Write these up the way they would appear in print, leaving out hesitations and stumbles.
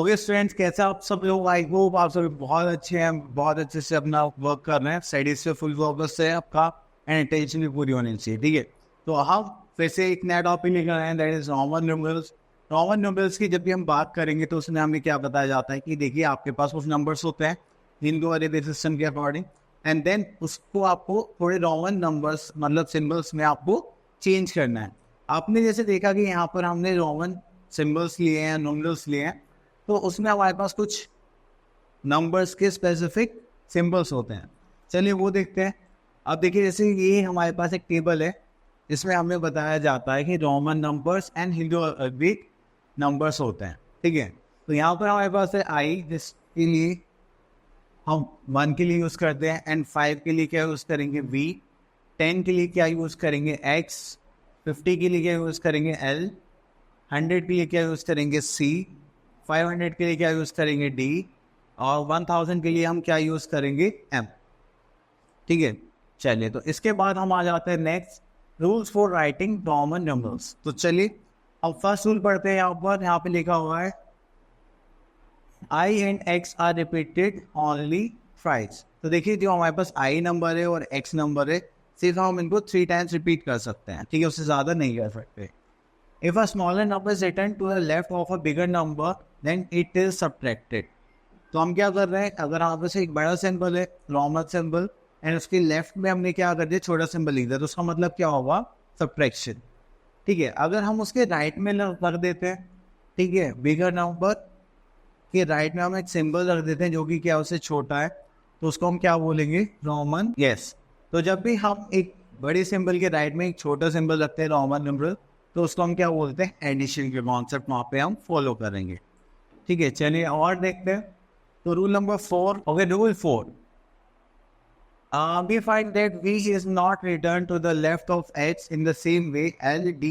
Okay students, कैसे आप सब लोग? आई होप आप सभी बहुत अच्छे हैं, बहुत अच्छे से अपना वर्क कर रहे हैं, स्टडीज से फुल फोकस है आपका एंड टेंशन भी पूरी होनी चाहिए। ठीक है, तो हम फिर से एक नया टॉपिक लेकर आए हैं, that is Roman numerals. Roman numerals की जब भी हम बात करेंगे तो उसमें हमें क्या बताया जाता है कि देखिए आपके पास कुछ नंबर्स होते हैं जिनको अरेबिक सिस्टम के अकॉर्डिंग, एंड देन उसको आपको थोड़े रोमन नंबर्स मतलब सिंबल्स में आपको चेंज करना है। आपने जैसे देखा कि यहाँ पर हमने रोमन सिंबल्स लिए हैं, न्यूमरल्स लिए हैं, तो उसमें हमारे पास कुछ नंबर्स के स्पेसिफिक सिंबल्स होते हैं। चलिए वो देखते हैं। अब देखिए जैसे ये हमारे पास एक टेबल है, इसमें हमें बताया जाता है कि Roman numbers and Hindu Arabic numbers होते हैं। ठीक है, तो यहाँ पर हमारे पास है आई, जिसके लिए हम 1 के लिए यूज़ करते हैं, एंड 5 के लिए क्या यूज़ करेंगे V, 10 के लिए क्या यूज़ करेंगे X, 50 के लिए क्या यूज़ करेंगे L, 100 के लिए क्या यूज़ करेंगे C, 500 के लिए क्या यूज़ करेंगे D, और 1000 के लिए हम क्या यूज़ करेंगे M। ठीक है, चलिए तो इसके बाद हम आ जाते हैं next, rules for writing Roman numbers. तो चलिए अब फर्स्ट रूल पढ़ते हैं। यहाँ पे लिखा हुआ है I and X are repeated only thrice. तो देखिए जो हमारे पास I नंबर है और X नंबर है, सिर्फ हम इनको 3 टाइम्स रिपीट कर सकते हैं। ठीक है, उससे ज़्यादा नहीं कर सकते। If a smaller number is written to the left of a bigger number, then it is subtracted. तो हम क्या कर रहे हैं, अगर हमारे पास एक बड़ा सिंबल है रोमन सिंबल एंड उसके लेफ्ट में हमने क्या कर दिया, छोटा सिंबल लिख दिया, तो उसका मतलब क्या होगा, सब्ट्रैक्शन। ठीक है, अगर हम उसके राइट में रख देते हैं, ठीक है, बिगर नंबर के राइट में हम एक सिंबल रख देते हैं जो कि क्या उससे छोटा है, तो उसको हम क्या बोलेंगे, रोमन। यस, तो जब भी हम एक बड़े सिंबल के राइट में एक छोटा सिंबल रखते हैं रोमन नंबर, तो उसको हम क्या बोलते हैं, एडिशन के कॉन्सेप्ट वहाँ पे हम फॉलो करेंगे। ठीक है, चलिए और देखते हैं। तो rule number 4, okay, rule 4, we find that V is not written to the left of X in the same way L, D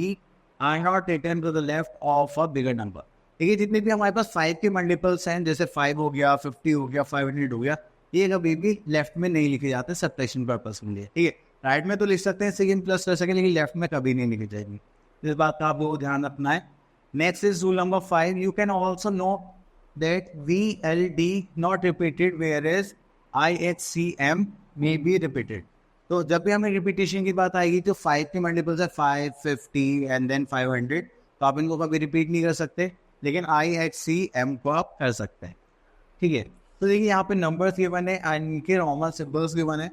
are not written to the left of a bigger number। देखिए जितने भी हमारे पास 5 के multiples हैं, जैसे 5 हो गया, 50 हो गया, 500 हो गया, ये कभी भी लेफ्ट में नहीं लिखे जाते सब्ट्रैक्शन पर्पस के लिए। ठीक है, राइट में तो लिख सकते हैं सेकंड प्लस कर सकें, लेकिन लेफ्ट में कभी नहीं लिखी जाएगी। इस बात का आपको ध्यान रखना है। Next is rule number 5, you can also know that V, L, D not repeated whereas I, H, C, M may be repeated। तो जब भी हमें रिपीटेशन की बात आएगी तो 5 के मल्टीपल्स है 5, 50 एंड देन 500, तो आप इनको कभी रिपीट नहीं कर सकते, लेकिन I, H, C, M को आप कर सकते हैं। ठीक है, तो देखिए यहाँ पे नंबर्स गिवन है, इनके रोमन सिंबल्स गिवन है।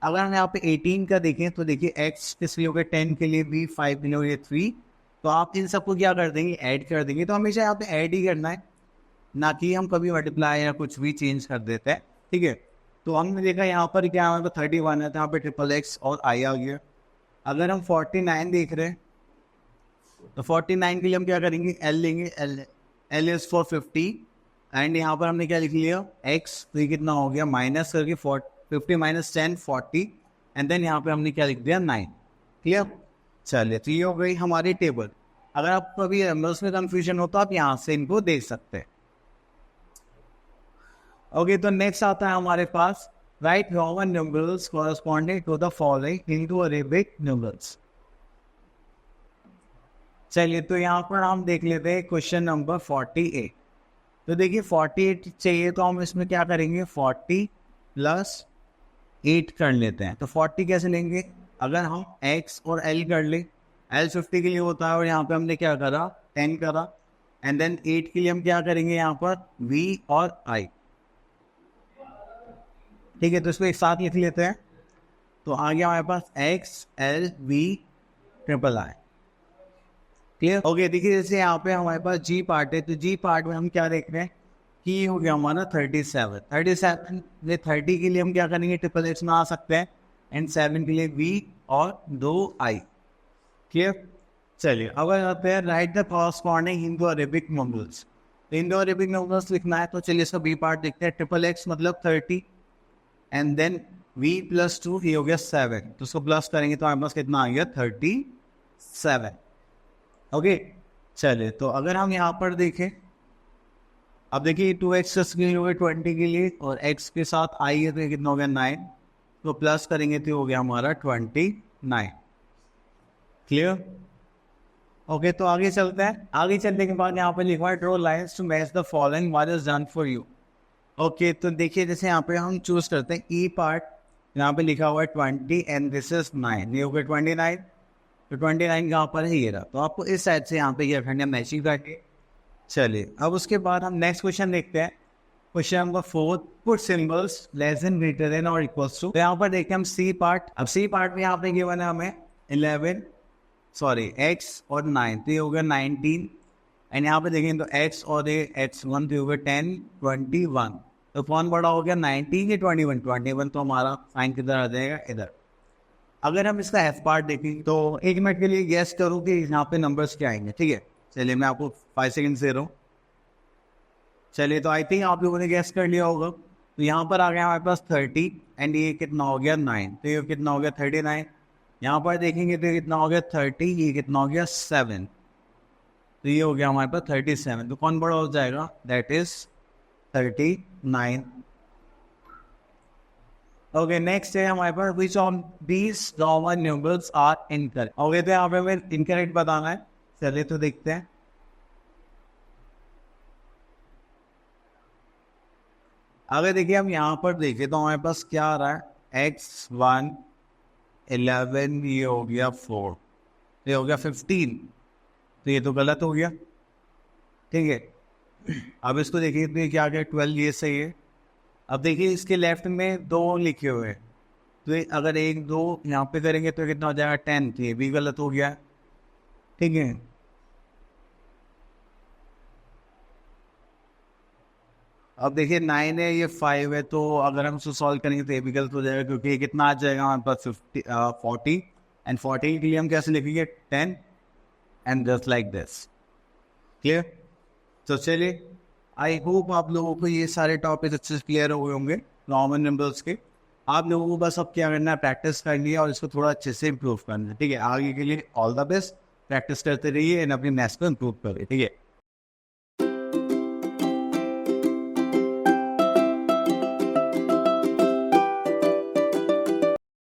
अगर हम यहाँ पे 18 का देखें तो देखिए X किस लिए हो गया, 10 के लिए B, 5 के लिए हो गया 3, तो आप इन सबको क्या कर देंगे, ऐड कर देंगे। तो हमेशा यहाँ पे ऐड ही करना है, ना कि हम कभी मल्टीप्लाई या कुछ भी चेंज कर देते हैं। ठीक है, तो हमने देखा यहाँ पर क्या हमारे पास 31 है, तो यहाँ पे ट्रिपल एक्स और आई आ गया। अगर हम 49 देख रहे हैं तो 49 के लिए हम क्या करेंगे, एल लेंगे, एल इज फॉर 50, एंड यहाँ पर हमने क्या लिख लिया, एक्स, तो ये कितना हो गया, माइनस करके 50 माइनस 10 40, एंड देन यहाँ पे हमने क्या लिख दिया, 9। क्लियर, चलिए तो ये हो गई हमारी टेबल। अगर आपको अभी नंबर्स में कंफ्यूजन हो तो आप यहाँ से इनको देख सकते हैं। ओके, तो नेक्स्ट आता है हमारे पास, write Roman numerals corresponding to the following Hindu Arabic numerals. चलिए तो यहाँ पर हम देख लेते हैं क्वेश्चन नंबर 48। तो देखिए 48 चाहिए, तो हम इसमें क्या करेंगे, 40 + 8 कर लेते हैं। तो 40 कैसे लेंगे, अगर हम X और L कर ले, L 50 के लिए होता है और यहाँ पे हमने क्या करा, 10 करा, एंड देन 8 के लिए हम क्या करेंगे, यहाँ पर V और I। ठीक है, तो इसको एक साथ लिख लेते हैं। तो आ गया हमारे पास X, L, V, triple I। Clear, okay. देखिए जैसे यहाँ पे हमारे पास G पार्ट है, तो G पार्ट में हम क्या देख रहे हैं कि ये हो गया हमारा 37 में 30 के लिए हम क्या करेंगे, ट्रिपल एक्स में आ सकते हैं, एंड 7 के लिए V और 2 I। क्लियर, चलिए अगर आते हैं right the corresponding Hindu Arabic numbers. तो हिंदू अरेबिक नंबर्स लिखना है, तो चलिए इसका B पार्ट देखते हैं। ट्रिपल एक्स मतलब 30, एंड देन V + 2, ये हो गया 7, तो उसको प्लस करेंगे तो हमारे पास कितना आ गया, 37। ओके, चलिए तो अगर हम यहाँ पर देखें, अब देखिए 2x के लिए हो गया 20 के लिए, और x के साथ I है तो ये कितना हो गया, 9, तो प्लस करेंगे तो हो गया हमारा 29। क्लियर, ओके, तो आगे चलते हैं। आगे चलने के बाद यहाँ पे लिखा हुआ है draw lines to match the following what is done for you. Okay, तो देखिए जैसे यहाँ पे हम चूज करते हैं ई पार्ट, यहाँ पे लिखा हुआ है 20 एंड दिस इज 9, ये हो गया 29। तो 29 कहाँ पर है, ये रहा। तो आपको इस साइड से यहाँ पे ये रखना है, मैचिंग करके। चलिए, अब उसके बाद हम नेक्स्ट क्वेश्चन देखते हैं। Question number 4, put symbols less than greater than और इक्वल्स टू। तो यहाँ पर देखते हैं हम सी पार्ट। अब सी पार्ट में यहाँ पे गिवन है हमें 11 सॉरी x और 9, तो ये हो गया 19। एंड यहाँ पे देखें तो x और x1 तो हो गया 10 21। तो कौन बड़ा हो गया, 19 या 21? 21 तो हमारा साइन किधर आ जाएगा, इधर। अगर हम इसका एफ पार्ट देखें तो 1 मिनट के लिए गेस करूँ कि यहाँ पे नंबर्स क्या आएंगे, ठीक है। चलिए मैं आपको 5 सेकेंड दे रहा हूँ। चलिए, तो आई थिंक आप लोगों ने गेस कर लिया होगा। तो यहाँ पर आ गया हमारे पास 30 एंड ये कितना हो गया 9, तो ये कितना हो गया 39। यहाँ पर देखेंगे तो कितना हो गया 30, ये कितना हो गया 7, तो ये हो गया हमारे पास 37। तो कौन बड़ा हो जाएगा, दैट इज 39। ओके, नेक्स्ट है हमारे पास which of these Roman numerals are incorrect. Okay, तो यहाँ पे हमें इनकरेक्ट बताना है। चलिए तो देखते हैं। अगर देखिए हम यहाँ पर देखें तो हमारे पास क्या आ रहा है, x1 11, ये हो गया 4, ये हो गया 15, तो ये तो गलत हो गया, ठीक है। अब इसको देखिए तो ये क्या आ गया 12, ये सही है। अब देखिए इसके लेफ्ट में 2 लिखे हुए हैं, तो अगर 1 2 यहाँ पे करेंगे तो कितना हो जाएगा 10, तो ये भी गलत हो गया, ठीक है। अब देखिए 9 है, ये 5 है, तो अगर हम इसको सॉल्व करेंगे तो ये भी गलत हो जाएगा, क्योंकि ये कितना आ जाएगा हमारे पास 40, एंड 40 के लिए हम कैसे लिखेंगे 10 and just like this, clear. तो चलिए, आई होप आप लोगों को ये सारे टॉपिक अच्छे से क्लियर हो गए होंगे रॉमन नंबर्स के। आप लोगों को बस अब क्या करना है, प्रैक्टिस करनी है और इसको थोड़ा अच्छे से इम्प्रूव करना है, ठीक है। आगे के लिए ऑल द बेस्ट, प्रैक्टिस करते रहिए एंड अपनी मैथ्स को इम्प्रूव करिए, ठीक है।